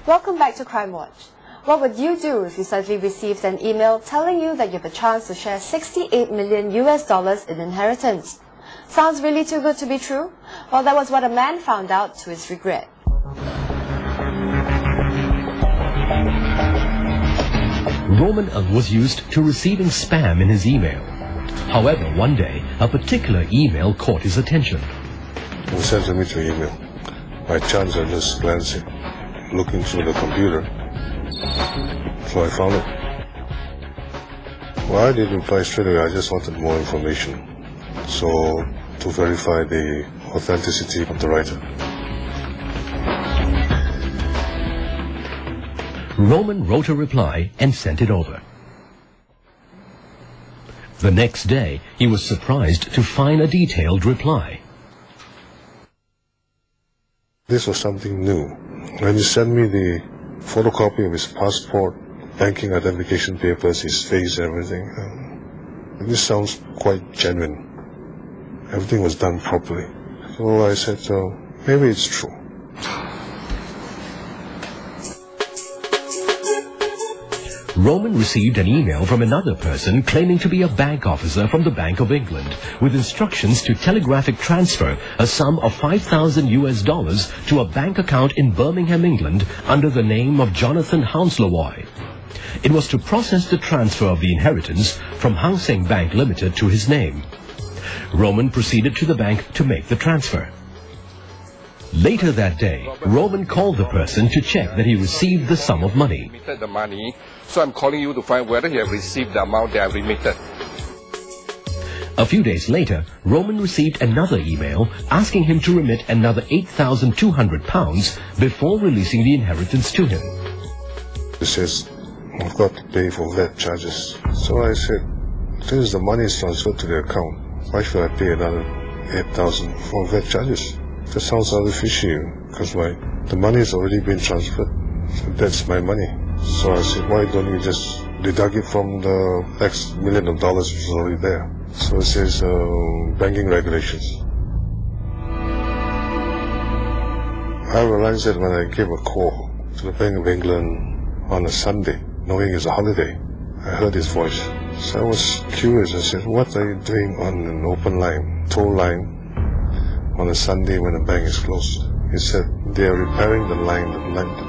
Welcome back to Crime Watch. What would you do if you suddenly received an email telling you that you have a chance to share $68 million in inheritance? Sounds really too good to be true? Well, that was what a man found out to his regret. Roman was used to receiving spam in his email. However, one day, a particular email caught his attention. He sent me to email. By chance, I just glanced it, looking through the computer. So I found it. Well, I didn't reply straight away. I just wanted more information. So, to verify the authenticity of the writer. Roman wrote a reply and sent it over. The next day, he was surprised to find a detailed reply. This was something new. When he sent me the photocopy of his passport, banking identification papers, his face, everything, this sounds quite genuine. Everything was done properly. So I said, maybe it's true. Roman received an email from another person claiming to be a bank officer from the Bank of England with instructions to telegraphic transfer a sum of $5,000 to a bank account in Birmingham, England under the name of Jonathan Hounslow. It was to process the transfer of the inheritance from Hang Seng Bank Limited to his name. Roman proceeded to the bank to make the transfer. Later that day, Roman called the person to check that he received the sum of money. So I'm calling you to find whether he has received the amount that I remitted. A few days later, Roman received another email asking him to remit another £8,200 before releasing the inheritance to him. He says, I've got to pay for VAT charges. So I said, since the money is transferred to the account, why should I pay another $8,000 for VAT charges? That sounds rather fishy, because the money has already been transferred. So that's my money. So I said, why don't you just deduct it from the X million of dollars which is already there? So it says banking regulations. I realized that when I gave a call to the Bank of England on a Sunday, knowing it's a holiday, I heard his voice. So I was curious. I said, what are you doing on an open line, toll line, on a Sunday when the bank is closed? He said, they are repairing the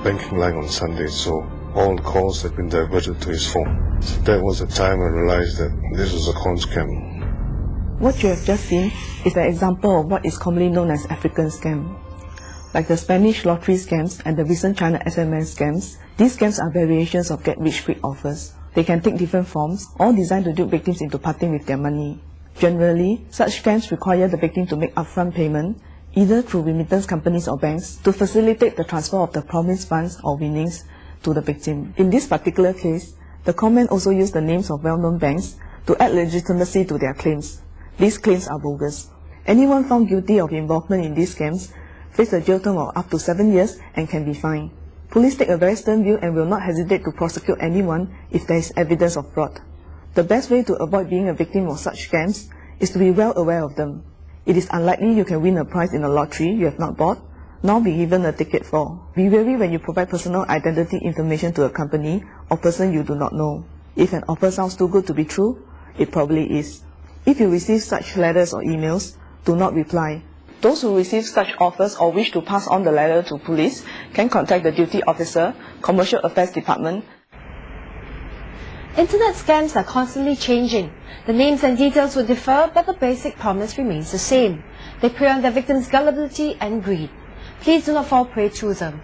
banking line on Sunday, so all the calls had been diverted to his phone. So that was the time I realized that this was a con scam. What you have just seen is an example of what is commonly known as African scam. Like the Spanish lottery scams and the recent China SMS scams, these scams are variations of get-rich-quick offers. They can take different forms, all designed to dupe victims into parting with their money. Generally, such scams require the victim to make upfront payment, either through remittance companies or banks, to facilitate the transfer of the promised funds or winnings to the victim. In this particular case, the conman also used the names of well-known banks to add legitimacy to their claims. These claims are bogus. Anyone found guilty of involvement in these scams face a jail term of up to 7 years and can be fined. Police take a very stern view and will not hesitate to prosecute anyone if there is evidence of fraud. The best way to avoid being a victim of such scams is to be well aware of them. It is unlikely you can win a prize in a lottery you have not bought, nor be given a ticket for. Be wary when you provide personal identity information to a company or person you do not know. If an offer sounds too good to be true, it probably is. If you receive such letters or emails, do not reply. Those who receive such offers or wish to pass on the letter to police can contact the duty officer, Commercial Affairs Department. Internet scams are constantly changing. The names and details will differ, but the basic premise remains the same. They prey on their victims' gullibility and greed. Please do not fall prey to them.